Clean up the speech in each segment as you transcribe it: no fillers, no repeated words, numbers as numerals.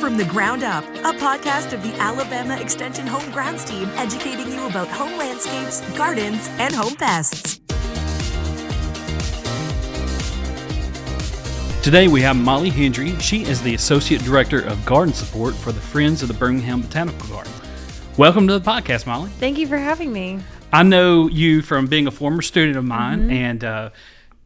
from the Ground Up, a podcast of the Alabama Extension Home Grounds team educating you about home landscapes, gardens, and home pests. Today we have Molly Hendry. She is the Associate Director of Garden Support for the Friends of the Birmingham Botanical Garden. Welcome to the podcast, Molly. Thank you for having me. I know you from being a former student of mine, and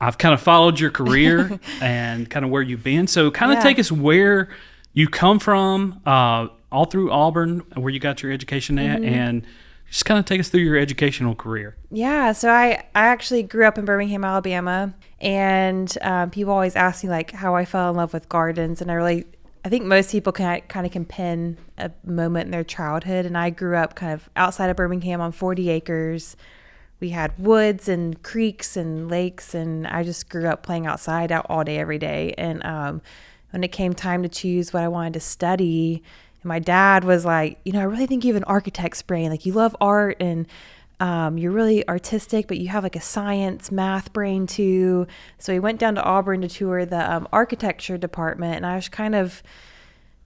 I've kind of followed your career and kind of where you've been. So kind of take us where you come from, all through Auburn, where you got your education at, and just kind of take us through your educational career. Yeah, so I actually grew up in Birmingham, Alabama, and people always ask me like how I fell in love with gardens, and I think most people can pin a moment in their childhood, and I grew up kind of outside of Birmingham on 40 acres. We had woods and creeks and lakes, and I just grew up playing outside out all day, every day. And when it came time to choose what I wanted to study, and my dad was like, I really think you have an architect's brain. Like, you love art and you're really artistic, but you have like a science, math brain too. So we went down to Auburn to tour the architecture department, and I was kind of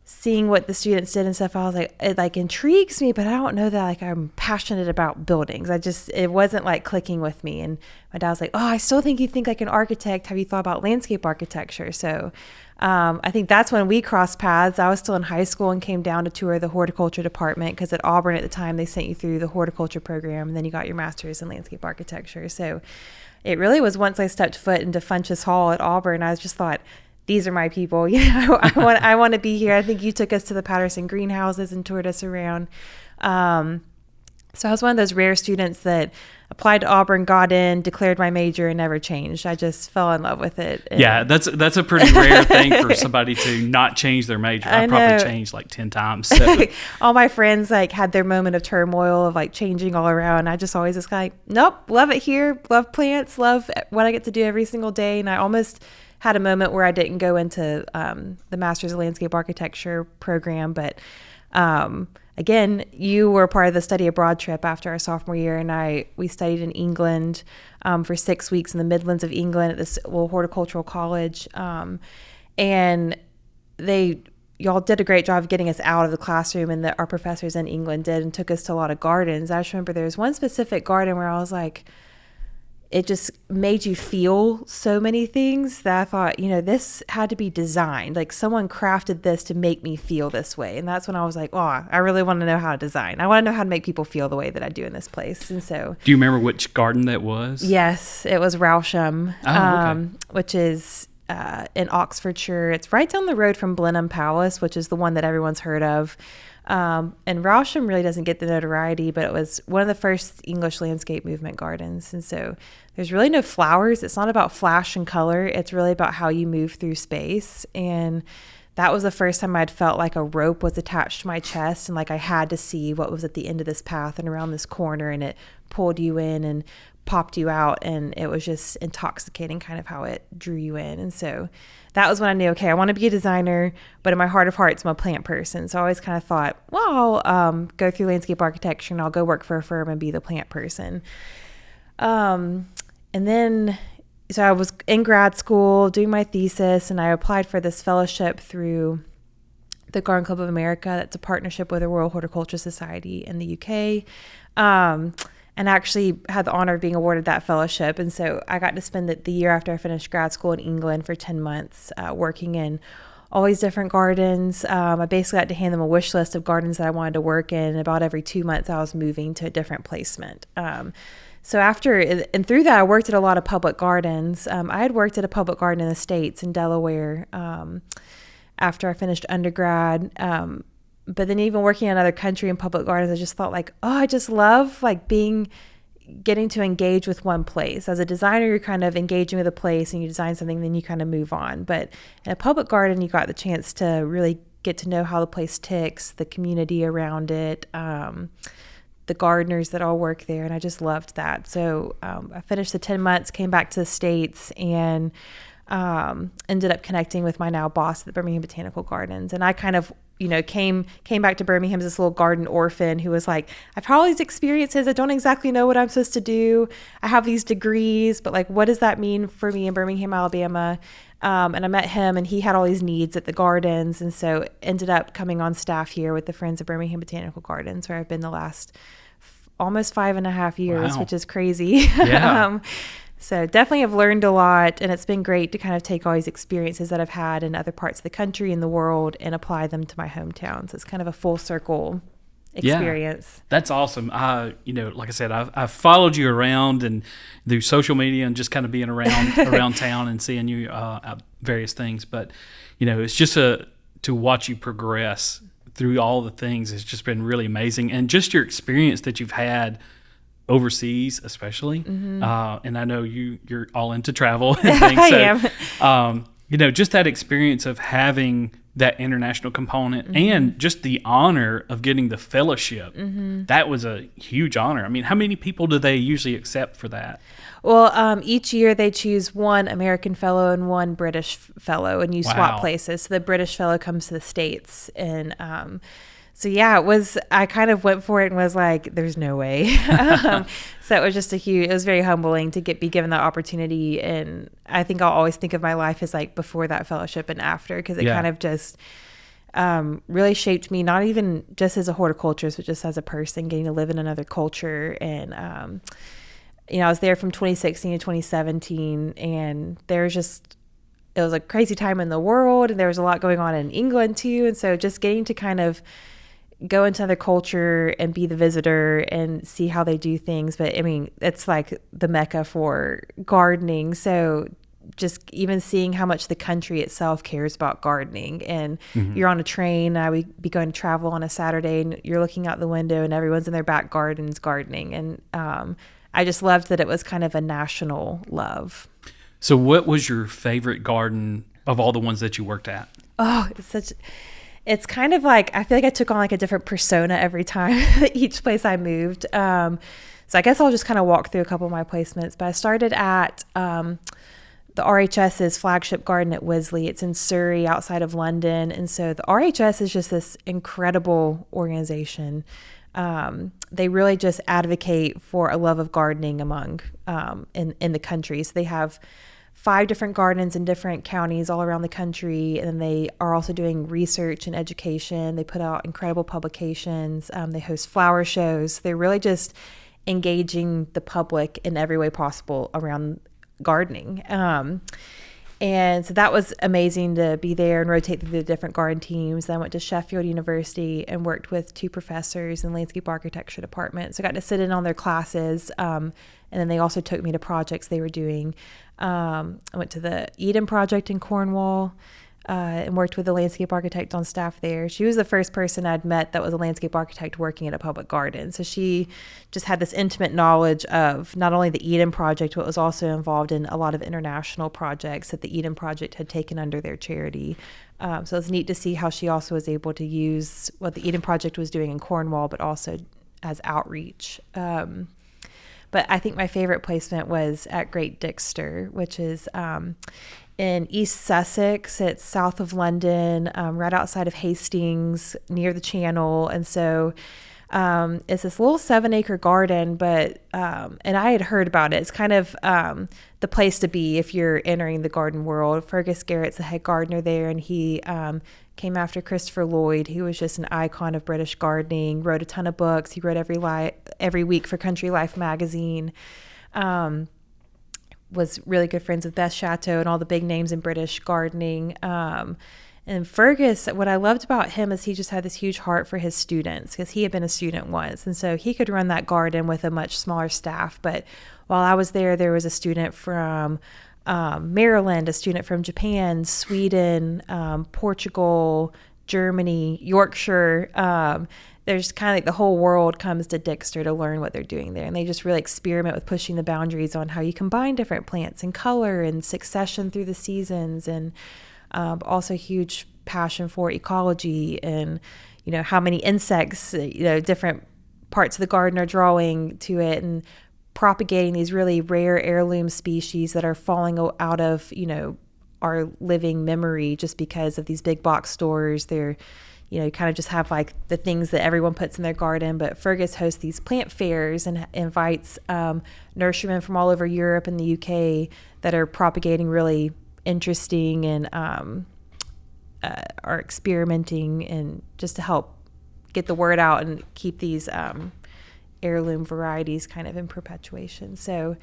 seeing what the students did and stuff. I was like, it like intrigues me, but I don't know that like I'm passionate about buildings. It wasn't like clicking with me. And my dad was like, I still think you think like an architect. Have you thought about landscape architecture? So I think that's when we crossed paths. I was still in high school and came down to tour the horticulture department, because at Auburn at the time they sent you through the horticulture program, and then you got your master's in landscape architecture. So it really was once I stepped foot into Funchess Hall at Auburn, I just thought, these are my people. I want to be here. I think you took us to the Patterson greenhouses and toured us around. So I was one of those rare students that applied to Auburn, got in, declared my major, and never changed. I just fell in love with it. Yeah, that's a pretty rare thing for somebody to not change their major. I probably changed like 10 times. So. All my friends like had their moment of turmoil of like changing all around. I just always like, nope, love it here, love plants, love what I get to do every single day. And I almost had a moment where I didn't go into the Master's of Landscape Architecture program, but again, you were part of the study abroad trip after our sophomore year, and we studied in England for 6 weeks in the Midlands of England at this little horticultural college, and y'all did a great job of getting us out of the classroom, and our professors in England did, and took us to a lot of gardens. I just remember there was one specific garden where I was like, it just made you feel so many things that I thought, this had to be designed. Like, someone crafted this to make me feel this way. And that's when I was like, I really want to know how to design. I want to know how to make people feel the way that I do in this place. And so, do you remember which garden that was? Yes, it was Rousham, okay. Which is in Oxfordshire. It's right down the road from Blenheim Palace, which is the one that everyone's heard of. And Rousham really doesn't get the notoriety, but it was one of the first English landscape movement gardens. And so there's really no flowers. It's not about flash and color. It's really about how you move through space. And that was the first time I'd felt like a rope was attached to my chest, and like I had to see what was at the end of this path and around this corner, and it pulled you in and popped you out, and it was just intoxicating kind of how it drew you in. And so that was when I knew, okay, I want to be a designer, but in my heart of hearts, I'm a plant person. So I always kind of thought, well, I'll go through landscape architecture and I'll go work for a firm and be the plant person. And then, so I was in grad school doing my thesis, and I applied for this fellowship through the Garden Club of America. That's a partnership with the Royal Horticultural Society in the UK. And actually had the honor of being awarded that fellowship. And so I got to spend the year after I finished grad school in England for 10 months working in all these different gardens. I basically had to hand them a wish list of gardens that I wanted to work in. About every 2 months, I was moving to a different placement. So through that, I worked at a lot of public gardens. I had worked at a public garden in the States, in Delaware, after I finished undergrad. But then even working in another country in public gardens, I just thought like, I just love like getting to engage with one place. As a designer, you're kind of engaging with a place and you design something, then you kind of move on. But in a public garden, you got the chance to really get to know how the place ticks, the community around it, the gardeners that all work there. And I just loved that. So I finished the 10 months, came back to the States, and ended up connecting with my now boss at the Birmingham Botanical Gardens. And I kind of, came back to Birmingham as this little garden orphan who was like, I've had all these experiences. I don't exactly know what I'm supposed to do. I have these degrees, but like, what does that mean for me in Birmingham, Alabama? And I met him, and he had all these needs at the gardens. And so ended up coming on staff here with the Friends of Birmingham Botanical Gardens, where I've been the last almost 5.5 years, Wow. which is crazy. Yeah. So definitely have learned a lot, and it's been great to kind of take all these experiences that I've had in other parts of the country and the world and apply them to my hometown. So it's kind of a full circle experience. Yeah, that's awesome. Like I said, I've followed you around and through social media and just kind of being around town and seeing you at various things. But, it's just to watch you progress through all the things has just been really amazing. And just your experience that you've had overseas, especially. And I know you're all into travel and things. I am. Just that experience of having that international component and just the honor of getting the fellowship. That was a huge honor. I mean, how many people do they usually accept for that? Well, each year they choose one American fellow and one British fellow, and you swap places. So the British fellow comes to the States, and so yeah, I kind of went for it and was like, there's no way. So it was just it was very humbling to be given that opportunity. And I think I'll always think of my life as like before that fellowship and after, because it kind of just really shaped me, not even just as a horticulturist, but just as a person, getting to live in another culture. And, I was there from 2016 to 2017, and it was a crazy time in the world, and there was a lot going on in England too. And so just getting to kind of go into another culture and be the visitor and see how they do things. But I mean, it's like the mecca for gardening. So just even seeing how much the country itself cares about gardening, and you're on a train, I would be going to travel on a Saturday, and you're looking out the window and everyone's in their back gardens gardening. And I just loved that it was kind of a national love. So what was your favorite garden of all the ones that you worked at? Oh, it's kind of like, I feel like I took on like a different persona every time each place I moved. So I guess I'll just kind of walk through a couple of my placements. But I started at the RHS's flagship garden at Wisley. It's in Surrey, outside of London. And so the RHS is just this incredible organization. They really just advocate for a love of gardening among in the country. So they have 5 different gardens in different counties all around the country, and they are also doing research and education. They put out incredible publications. They host flower shows. They're really just engaging the public in every way possible around gardening. And so that was amazing to be there and rotate through the different garden teams. Then I went to Sheffield University and worked with 2 professors in the landscape architecture department. So I got to sit in on their classes. And then they also took me to projects they were doing. I went to the Eden project in Cornwall and worked with a landscape architect on staff there. She was the first person I'd met that was a landscape architect working at a public garden. So she just had this intimate knowledge of not only the Eden project, but was also involved in a lot of international projects that the Eden project had taken under their charity. So it's neat to see how she also was able to use what the Eden project was doing in Cornwall, but also as outreach. But I think my favorite placement was at Great Dixter, which is in East Sussex. It's south of London, right outside of Hastings, near the Channel. And so it's this little 7-acre garden, but and I had heard about it. It's kind of the place to be if you're entering the garden world. Fergus Garrett's the head gardener there, and he came after Christopher Lloyd, who was just an icon of British gardening, wrote a ton of books. He wrote every week for Country Life magazine. Was really good friends with Beth Chateau and all the big names in British gardening. And Fergus, what I loved about him is he just had this huge heart for his students, because he had been a student once. And so he could run that garden with a much smaller staff. But while I was there was a student from Maryland, a student from Japan, Sweden, Portugal, Germany, Yorkshire. There's kind of like the whole world comes to Dixter to learn what they're doing there. And they just really experiment with pushing the boundaries on how you combine different plants and color and succession through the seasons. And also huge passion for ecology and, how many insects, different parts of the garden are drawing to it, and propagating these really rare heirloom species that are falling out of, our living memory just because of these big box stores. They're, you kind of just have like the things that everyone puts in their garden. But Fergus hosts these plant fairs and invites nurserymen from all over Europe and the UK that are propagating really interesting and are experimenting, and just to help get the word out and keep these heirloom varieties kind of in perpetuation. So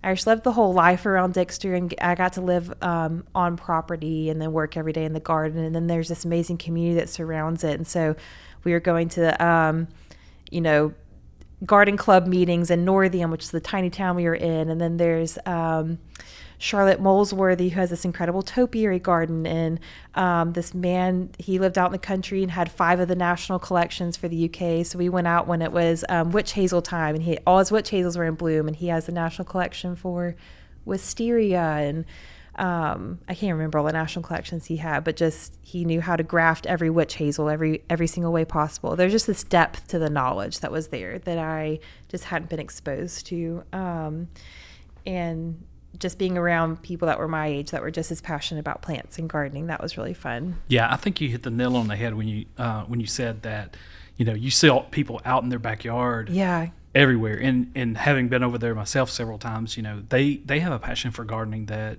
I just lived the whole life around Dixter, and I got to live on property and then work every day in the garden. And then there's this amazing community that surrounds it. And so we were going to, garden club meetings in Northiam, which is the tiny town we were in. And then there's Charlotte Molesworthy, who has this incredible topiary garden. And this man, he lived out in the country and had 5 of the national collections for the UK. So we went out when it was witch hazel time, and all his witch hazels were in bloom. And he has the national collection for wisteria. And I can't remember all the national collections he had, but just he knew how to graft every witch hazel every single way possible. There's just this depth to the knowledge that was there that I just hadn't been exposed to. And just being around people that were my age that were just as passionate about plants and gardening, that was really fun. Yeah, I think you hit the nail on the head when you said that, you see people out in their backyard. Yeah. Everywhere. And having been over there myself several times, they have a passion for gardening that,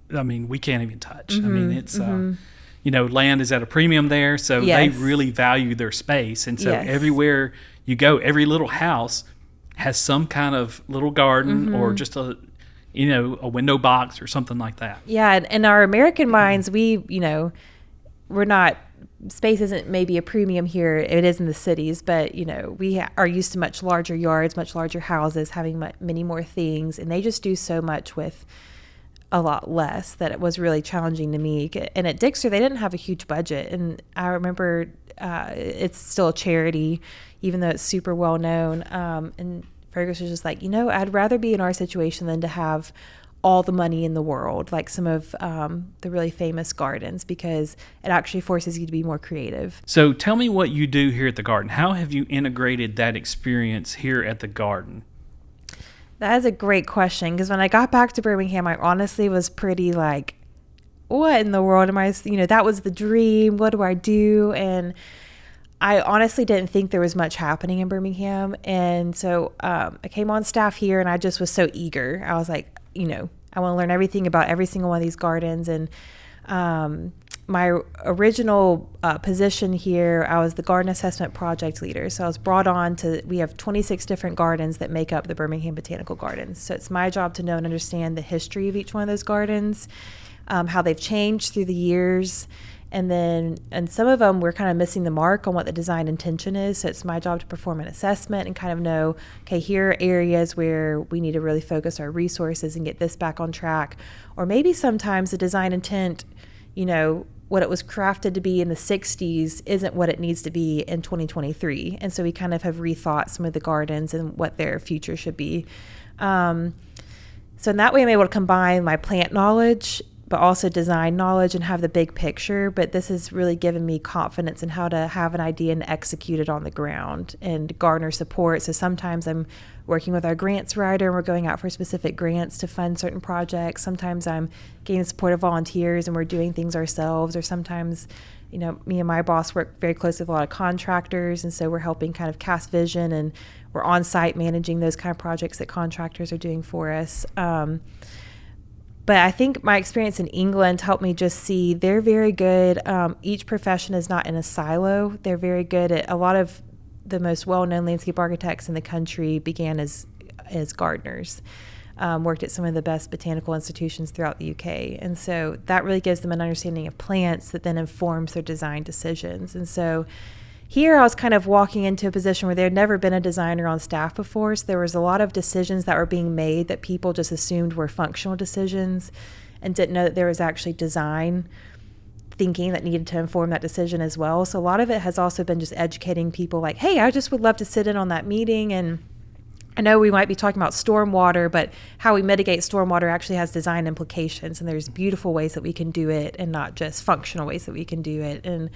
we can't even touch. Mm-hmm. It's, land is at a premium there, so they really value their space. And so everywhere you go, every little house has some kind of little garden or just a window box or something like that. Yeah. And in our American minds, we're not, space isn't maybe a premium here. It is in the cities, but, we are used to much larger yards, much larger houses, having many more things. And they just do so much with a lot less that it was really challenging to me. And at Dixter, they didn't have a huge budget. And I remember it's still a charity, even though it's super well known. And Fergus was just like, I'd rather be in our situation than to have all the money in the world, like some of the really famous gardens, because it actually forces you to be more creative. So tell me what you do here at the garden. How have you integrated that experience here at the garden? That is a great question, because when I got back to Birmingham, I honestly was pretty like, what in the world am I, that was the dream. What do I do? And I honestly didn't think there was much happening in Birmingham. And so I came on staff here, and I just was so eager. I was like, I want to learn everything about every single one of these gardens. And my original position here, I was the garden assessment project leader. So I was brought on we have 26 different gardens that make up the Birmingham Botanical Gardens. So it's my job to know and understand the history of each one of those gardens, how they've changed through the years. And some of them we're kind of missing the mark on what the design intention is. So it's my job to perform an assessment and kind of know, okay, here are areas where we need to really focus our resources and get this back on track. Or maybe sometimes the design intent, what it was crafted to be in the 60s isn't what it needs to be in 2023. And so we kind of have rethought some of the gardens and what their future should be. So in that way, I'm able to combine my plant knowledge but also design knowledge and have the big picture. But this has really given me confidence in how to have an idea and execute it on the ground and garner support. So sometimes I'm working with our grants writer and we're going out for specific grants to fund certain projects. Sometimes I'm getting the support of volunteers and we're doing things ourselves. Or sometimes, me and my boss work very closely with a lot of contractors, and so we're helping kind of cast vision, and we're on site managing those kind of projects that contractors are doing for us. But I think my experience in England helped me just see they're very good. Each profession is not in a silo. They're very good at a lot of the most well-known landscape architects in the country began as gardeners, worked at some of the best botanical institutions throughout the UK. And so that really gives them an understanding of plants that then informs their design decisions. And so here I was kind of walking into a position where there had never been a designer on staff before. So there was a lot of decisions that were being made that people just assumed were functional decisions and didn't know that there was actually design thinking that needed to inform that decision as well. So a lot of it has also been just educating people like, hey, I just would love to sit in on that meeting. And I know we might be talking about stormwater, but how we mitigate stormwater actually has design implications. And there's beautiful ways that we can do it and not just functional ways that we can do it. And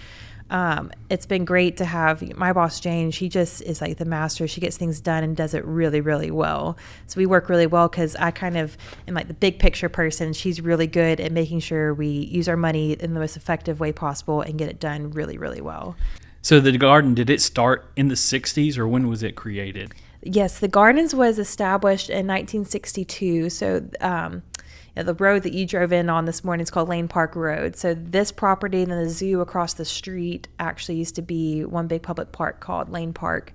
It's been great to have my boss, Jane. She just is like the master. She gets things done and does it really, really well. So we work really well because I kind of am like the big picture person. She's really good at making sure we use our money in the most effective way possible and get it done really, really well. So the garden, did it start in the 60s or when was it created? Yes, the Gardens was established in 1962. So the road that you drove in on this morning is called Lane Park Road. So this property and then the zoo across the street actually used to be one big public park called Lane Park.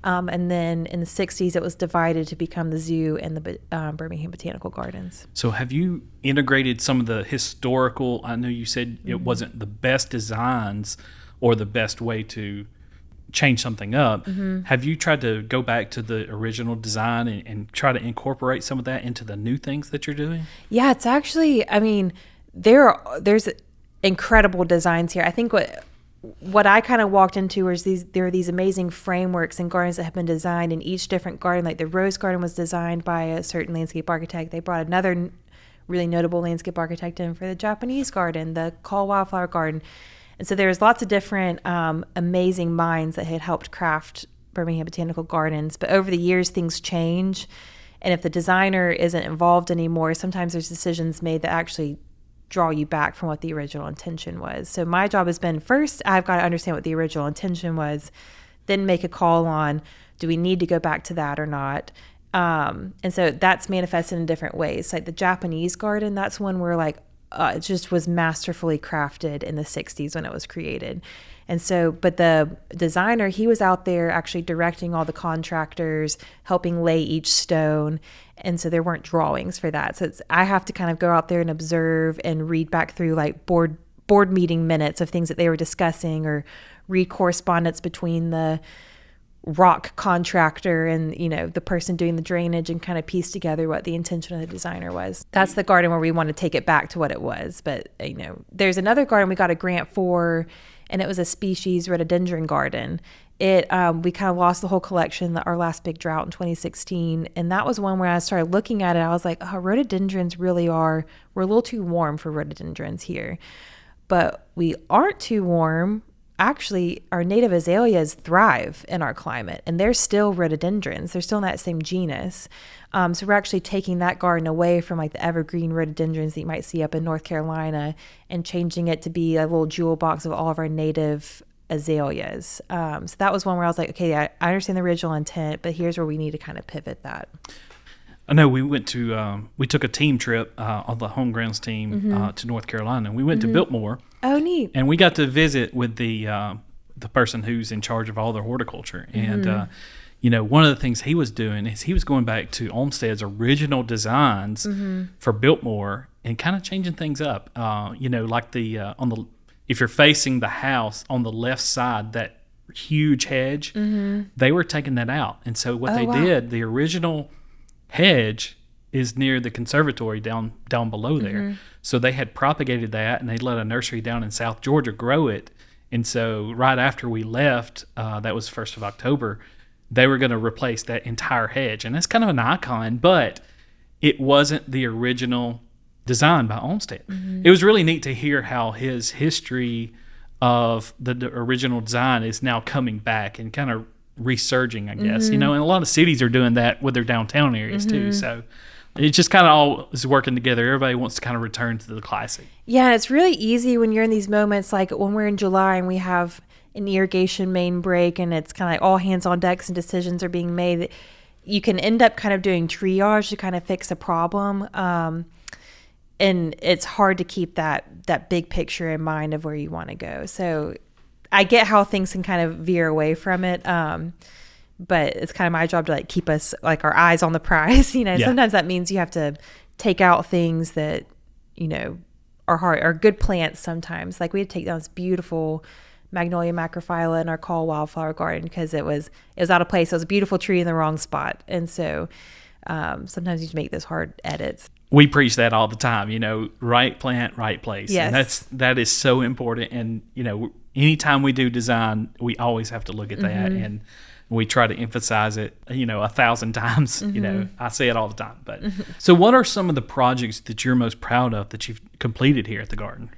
And then in the 60s, it was divided to become the zoo and the Birmingham Botanical Gardens. So have you integrated some of the historical, I know you said it wasn't the best designs or the best way to change something up. Have you tried to go back to the original design and try to incorporate some of that into the new things that you're doing? Yeah, it's actually, I mean, there's incredible designs here. I think what I kind of walked into was there are these amazing frameworks and gardens that have been designed in each different garden. Like the Rose Garden was designed by a certain landscape architect. They brought another really notable landscape architect in for the Japanese garden, the Call Wildflower Garden. And so there's lots of different amazing minds that had helped craft Birmingham Botanical Gardens. But over the years, things change. And if the designer isn't involved anymore, sometimes there's decisions made that actually draw you back from what the original intention was. So my job has been, first, I've got to understand what the original intention was, then make a call on, do we need to go back to that or not? And so that's manifested in different ways. Like the Japanese garden, that's one where like, it just was masterfully crafted in the 60s when it was created. And so, but the designer, he was out there actually directing all the contractors, helping lay each stone. And so there weren't drawings for that. So I have to kind of go out there and observe and read back through like board meeting minutes of things that they were discussing, or read correspondence between the rock contractor and the person doing the drainage, and kind of piece together what the intention of the designer was. That's the garden where we want to take it back to what it was. But there's another garden we got a grant for, and it was a species rhododendron garden. We kind of lost the whole collection our last big drought in 2016, and that was one where I started looking at it. I was like, rhododendrons we're a little too warm for rhododendrons here, but we aren't too warm. Actually, our native azaleas thrive in our climate, and they're still rhododendrons. They're still in that same genus. So we're actually taking that garden away from like the evergreen rhododendrons that you might see up in North Carolina and changing it to be a little jewel box of all of our native azaleas. So that was one where I was like, okay, I understand the original intent, but here's where we need to kind of pivot that. I know we took a team trip on the home grounds team to North Carolina, and we went to Biltmore. Oh, neat. And we got to visit with the person who's in charge of all their horticulture. And, one of the things he was doing is he was going back to Olmsted's original designs for Biltmore and kind of changing things up. Like if you're facing the house on the left side, that huge hedge, they were taking that out. And so what they did, the original hedge is near the conservatory down below there. So they had propagated that, and they let a nursery down in South Georgia grow it. And so right after we left, that was 1st of October, they were going to replace that entire hedge. And that's kind of an icon, but it wasn't the original design by Olmsted. It was really neat to hear how his history of the original design is now coming back and kind of resurging, I guess. And a lot of cities are doing that with their downtown areas too. So it just kind of all is working together. Everybody wants to kind of return to the classic. Yeah, it's really easy when you're in these moments, like when we're in July and we have an irrigation main break and it's kind of like all hands on decks and decisions are being made. You can end up kind of doing triage to kind of fix a problem. And it's hard to keep that big picture in mind of where you want to go. So I get how things can kind of veer away from it. But it's kind of my job to like keep us like our eyes on the prize. Sometimes that means you have to take out things that, are hard, are good plants sometimes. Like we had to take down this beautiful Magnolia macrophylla in our Call Wildflower Garden because it was out of place. It was a beautiful tree in the wrong spot. And so sometimes you just make those hard edits. We preach that all the time, right plant, right place. Yes. And that is so important. And, anytime we do design, we always have to look at that. And we try to emphasize it, 1,000 times. I say it all the time. But so what are some of the projects that you're most proud of that you've completed here at the garden?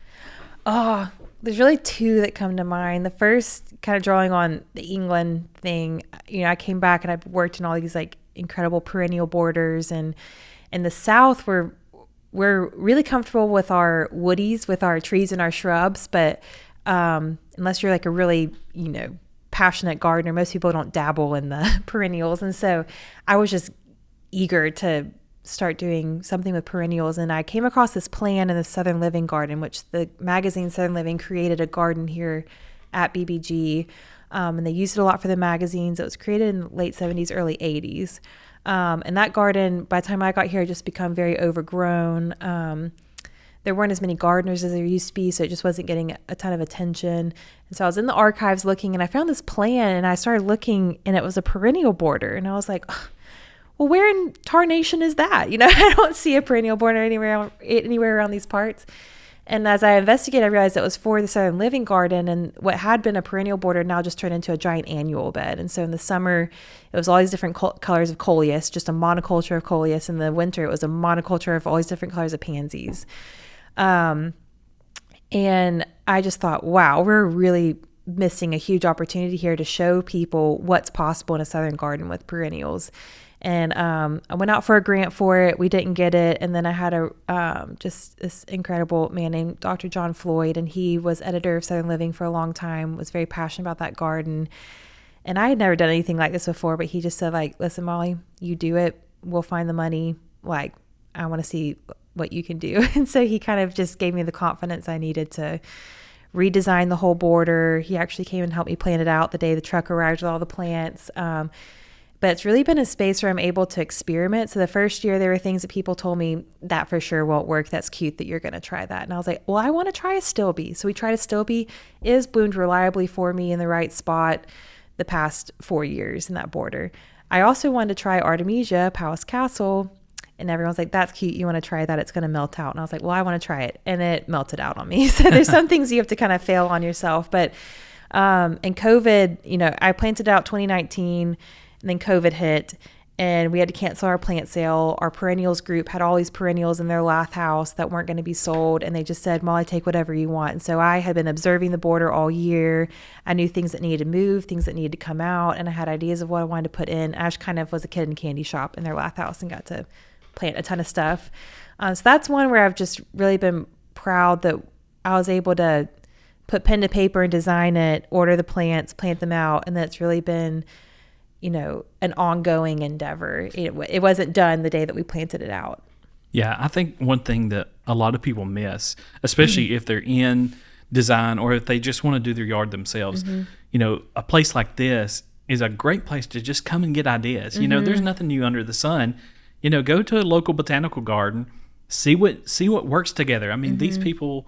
Oh, there's really two that come to mind. The first, kind of drawing on the England thing, I came back and I've worked in all these like incredible perennial borders, and in the South we're really comfortable with our woodies, with our trees and our shrubs, but unless you're like a really, passionate gardener, most people don't dabble in the perennials. And so I was just eager to start doing something with perennials, and I came across this plan in the Southern Living Garden, which the magazine Southern Living created a garden here at BBG, and they used it a lot for the magazines. It was created in the late 70s, early 80s, and that garden, by the time I got here, had just become very overgrown. There weren't as many gardeners as there used to be, so it just wasn't getting a ton of attention. And so I was in the archives looking, and I found this plan, and I started looking, and it was a perennial border, and I was like, well, where in tarnation is that? I don't see a perennial border anywhere around these parts. And as I investigated, I realized it was for the Southern Living Garden, and what had been a perennial border now just turned into a giant annual bed. And so in the summer, it was all these different colors of coleus, just a monoculture of coleus. In the winter, it was a monoculture of all these different colors of pansies. And I just thought, wow, we're really missing a huge opportunity here to show people what's possible in a Southern garden with perennials. And I went out for a grant for it. We didn't get it. And then I had just this incredible man named Dr. John Floyd, and he was editor of Southern Living for a long time, was very passionate about that garden. And I had never done anything like this before, but he just said, like, listen, Molly, you do it. We'll find the money. Like, I want to see what you can do. And so he kind of just gave me the confidence I needed to redesign the whole border. He actually came and helped me plan it out the day the truck arrived with all the plants. But it's really been a space where I'm able to experiment. So the first year, there were things that people told me that for sure won't work. That's cute that you're going to try that. And I was like, well, I want to try a stilby. So we tried a stilby. It has bloomed reliably for me in the right spot the past 4 years in that border. I also wanted to try Artemisia, Palace Castle. And everyone's like, that's cute. You want to try that? It's going to melt out. And I was like, well, I want to try it. And it melted out on me. So there's some things you have to kind of fail on yourself. But in COVID, I planted out 2019. And then COVID hit, and we had to cancel our plant sale. Our perennials group had all these perennials in their lath house that weren't going to be sold, and they just said, Molly, take whatever you want. And so I had been observing the border all year. I knew things that needed to move, things that needed to come out, and I had ideas of what I wanted to put in. Ash kind of was a kid in a candy shop in their lath house and got to plant a ton of stuff. So that's one where I've just really been proud that I was able to put pen to paper and design it, order the plants, plant them out, and that's really been an ongoing endeavor. It wasn't done the day that we planted it out. Yeah, I think one thing that a lot of people miss, especially if they're in design or if they just want to do their yard themselves, a place like this is a great place to just come and get ideas. There's nothing new under the sun. Go to a local botanical garden, see what works together. I mean, these people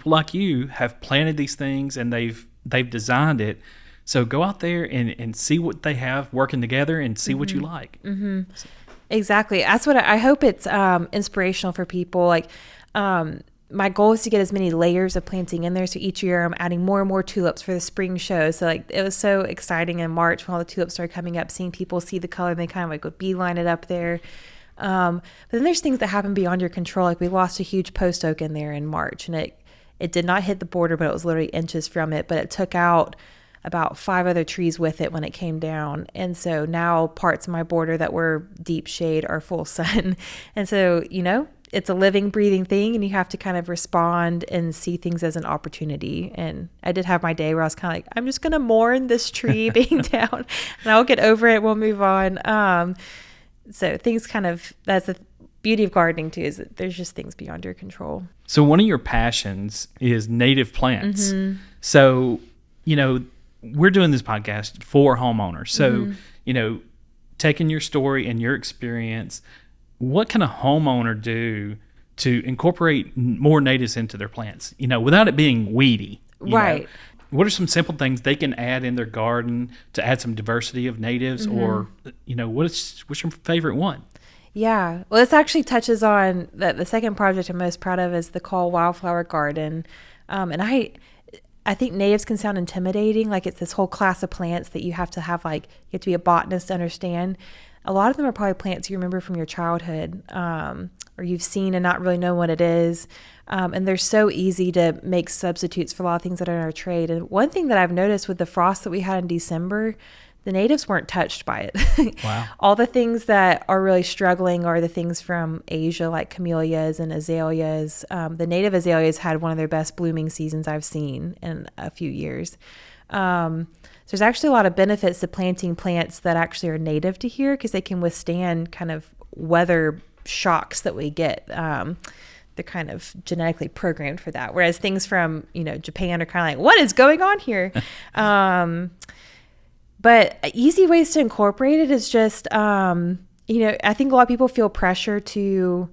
like you have planted these things and they've designed it. So go out there and see what they have working together and see what you like. Exactly. That's what I hope it's inspirational for people. Like, my goal is to get as many layers of planting in there. So each year I'm adding more and more tulips for the spring show. So like, it was so exciting in March when all the tulips started coming up, seeing people see the color and they kind of like would beeline it up there. But then there's things that happen beyond your control. Like, we lost a huge post oak in there in March, and it did not hit the border, but it was literally inches from it, but it took out about 5 other trees with it when it came down. And so now parts of my border that were deep shade are full sun. And so, it's a living, breathing thing, and you have to kind of respond and see things as an opportunity. And I did have my day where I was kind of like, I'm just going to mourn this tree being down, and I'll get over it. We'll move on. So things that's the beauty of gardening too, is that there's just things beyond your control. So one of your passions is native plants. So, we're doing this podcast for homeowners. So, taking your story and your experience, what can a homeowner do to incorporate more natives into their plants, without it being weedy? Right. What are some simple things they can add in their garden to add some diversity of natives? Or, what's your favorite one? Yeah. Well, this actually touches on the second project I'm most proud of is the Call Wildflower Garden. And I think natives can sound intimidating. Like, it's this whole class of plants that you have to have, you have to be a botanist to understand. A lot of them are probably plants you remember from your childhood, or you've seen and not really know what it is. And they're so easy to make substitutes for a lot of things that are in our trade. And one thing that I've noticed with the frost that we had in December, the natives weren't touched by it. Wow. All the things that are really struggling are the things from Asia, like camellias and azaleas. The native azaleas had one of their best blooming seasons I've seen in a few years. So there's actually a lot of benefits to planting plants that actually are native to here because they can withstand kind of weather shocks that we get. They're kind of genetically programmed for that. Whereas things from, Japan are kind of like, what is going on here? But easy ways to incorporate it is just, I think a lot of people feel pressure to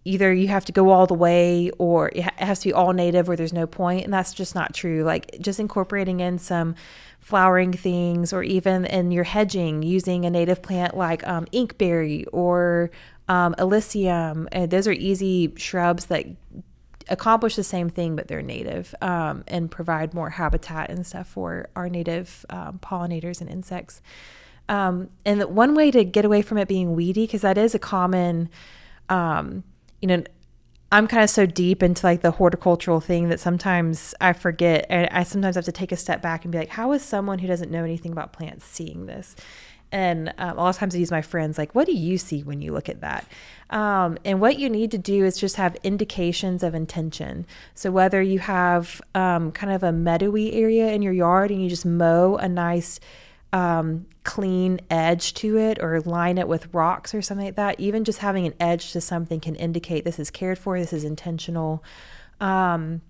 either you have to go all the way or it has to be all native or there's no point. And that's just not true. Like just incorporating in some flowering things or even in your hedging using a native plant like inkberry or Elysium. And those are easy shrubs that accomplish the same thing, but they're native and provide more habitat and stuff for our native pollinators and insects. And one way to get away from it being weedy, because that is a common, I'm kind of so deep into like the horticultural thing that sometimes I forget. And I sometimes have to take a step back and be like, how is someone who doesn't know anything about plants seeing this? And a lot of times I use my friends, like, what do you see when you look at that? And what you need to do is just have indications of intention. So whether you have kind of a meadowy area in your yard and you just mow a nice clean edge to it or line it with rocks or something like that, even just having an edge to something can indicate this is cared for, this is intentional. And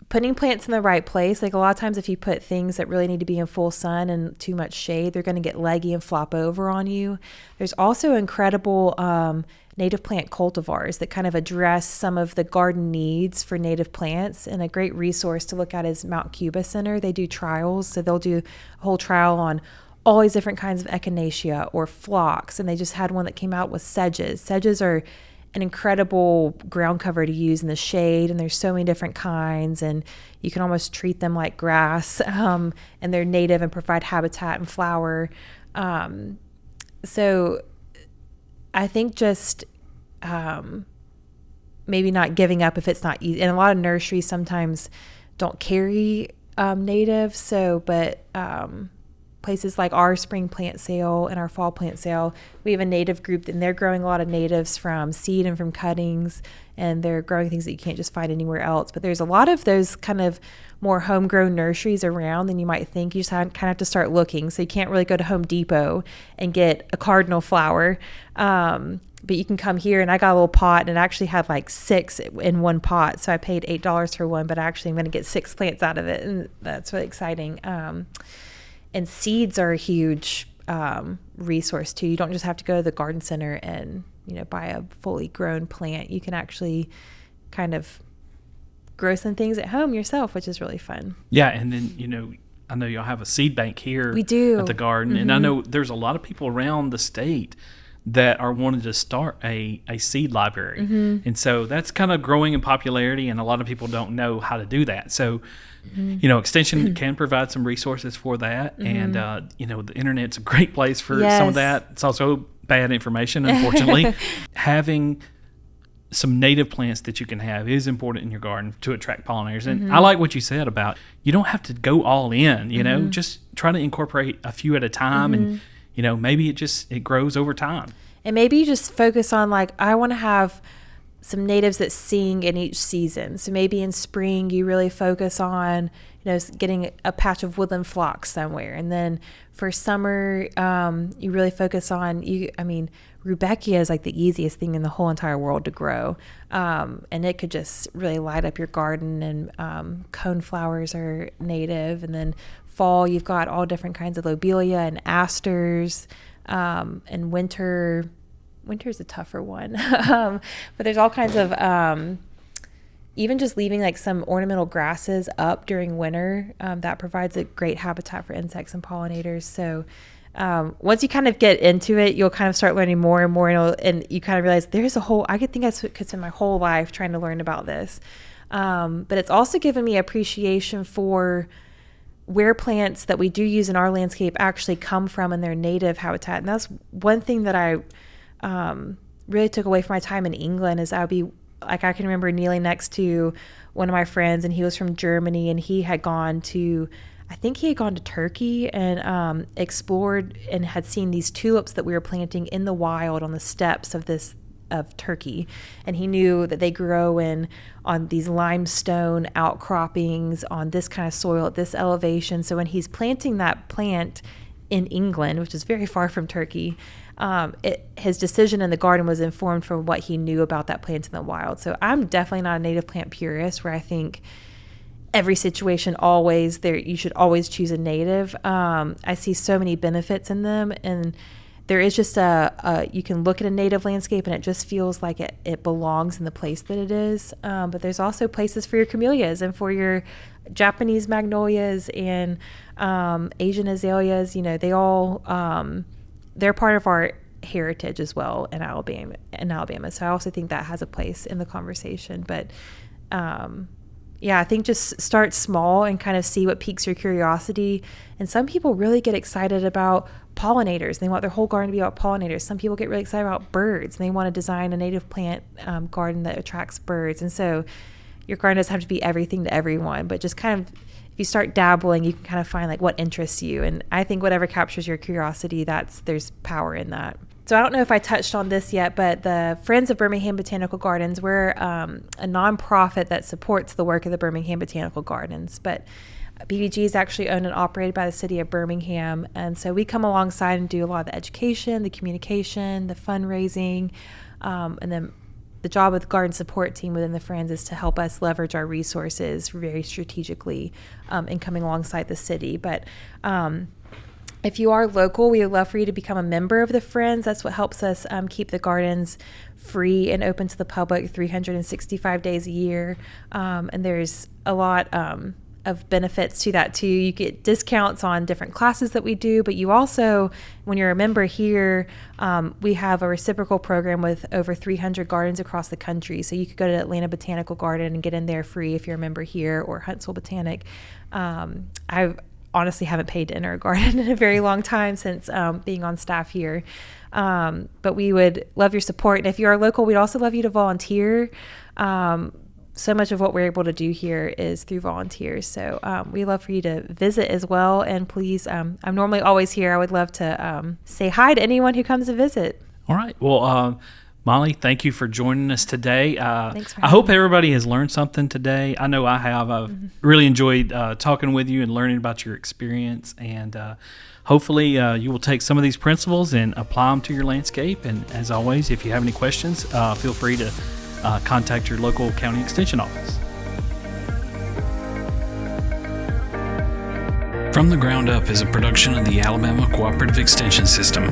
putting plants in the right place, like a lot of times if you put things that really need to be in full sun and too much shade, they're going to get leggy and flop over on you. There's also incredible native plant cultivars that kind of address some of the garden needs for native plants. And a great resource to look at is Mount Cuba Center. They do trials. So they'll do a whole trial on all these different kinds of echinacea or phlox. And they just had one that came out with sedges. Sedges are an incredible ground cover to use in the shade, and there's so many different kinds, and you can almost treat them like grass, and they're native and provide habitat and flower. So I think just maybe not giving up if it's not easy. And a lot of nurseries sometimes don't carry native, but places like our spring plant sale and our fall plant sale, we have a native group and they're growing a lot of natives from seed and from cuttings, and they're growing things that you can't just find anywhere else. But there's a lot of those kind of more homegrown nurseries around than you might think. You just kind of have to start looking. So you can't really go to Home Depot and get a cardinal flower. But you can come here, and I got a little pot, and it actually had like 6 in one pot. So I paid $8 for one, but actually I'm going to get 6 plants out of it. And that's really exciting. And seeds are a huge resource too. You don't just have to go to the garden center and, buy a fully grown plant. You can actually kind of grow some things at home yourself, which is really fun. Yeah. And then, I know y'all have a seed bank here we do. At the garden. Mm-hmm. And I know there's a lot of people around the state that are wanting to start a seed library. Mm-hmm. And so that's kind of growing in popularity, and a lot of people don't know how to do that. So, Extension can provide some resources for that. And, the internet's a great place for some of that. It's also bad information, unfortunately. Having some native plants that you can have is important in your garden to attract pollinators. And I like what you said about you don't have to go all in, just try to incorporate a few at a time and maybe it grows over time. And maybe you just focus on like, I want to have some natives that sing in each season. So maybe in spring you really focus on, getting a patch of woodland phlox somewhere. And then for summer, you really focus on, Rudbeckia is like the easiest thing in the whole entire world to grow. And it could just really light up your garden. And coneflowers are native. And then fall, you've got all different kinds of lobelia and asters. And winter's a tougher one. But there's all kinds of, even just leaving like some ornamental grasses up during winter, that provides a great habitat for insects and pollinators. So once you kind of get into it, you'll kind of start learning more and more, and you kind of realize there's I could spend my whole life trying to learn about this. But it's also given me appreciation for where plants that we do use in our landscape actually come from in their native habitat. And that's one thing that I really took away from my time in England is I would be like, I can remember kneeling next to one of my friends, and he was from Germany, and he had gone to, I think he had gone to Turkey and explored and had seen these tulips that we were planting in the wild on the steppes of Turkey, and he knew that they grow on these limestone outcroppings on this kind of soil at this elevation. So when he's planting that plant in England, which is very far from Turkey, his decision in the garden was informed from what he knew about that plant in the wild. So I'm definitely not a native plant purist, where I think every situation you should always choose a native. I see so many benefits in them, and there is just you can look at a native landscape and it just feels like it belongs in the place that it is. But there's also places for your camellias and for your Japanese magnolias and Asian azaleas. They all, they're part of our heritage as well in Alabama. So I also think that has a place in the conversation. But I think just start small and kind of see what piques your curiosity. And some people really get excited about pollinators. They want their whole garden to be about pollinators. Some people get really excited about birds, and they want to design a native plant garden that attracts birds. And so your garden doesn't have to be everything to everyone, but just kind of, if you start dabbling, you can kind of find like what interests you. And I think whatever captures your curiosity, there's power in that. So I don't know if I touched on this yet, but the Friends of Birmingham Botanical Gardens, we're a nonprofit that supports the work of the Birmingham Botanical Gardens. But BBG is actually owned and operated by the city of Birmingham. And so we come alongside and do a lot of the education, the communication, the fundraising, and then the job of the garden support team within the Friends is to help us leverage our resources very strategically in coming alongside the city. But if you are local, we would love for you to become a member of the Friends. That's what helps us keep the gardens free and open to the public 365 days a year. And there's a lot of benefits to that too. You get discounts on different classes that we do, but you also, when you're a member here, we have a reciprocal program with over 300 gardens across the country. So you could go to Atlanta Botanical Garden and get in there free if you're a member here, or Huntsville Botanic. I honestly haven't paid to enter a garden in a very long time since being on staff here. But we would love your support. And if you are local, we'd also love you to volunteer. So much of what we're able to do here is through volunteers. So we love for you to visit as well. And please, I'm normally always here. I would love to say hi to anyone who comes to visit. All right. Well, Molly, thank you for joining us today. Thanks for I hope everybody has learned something today. I know I have. I've really enjoyed talking with you and learning about your experience. And hopefully you will take some of these principles and apply them to your landscape. And as always, if you have any questions, feel free to contact your local county extension office. From the Ground Up is a production of the Alabama Cooperative Extension System.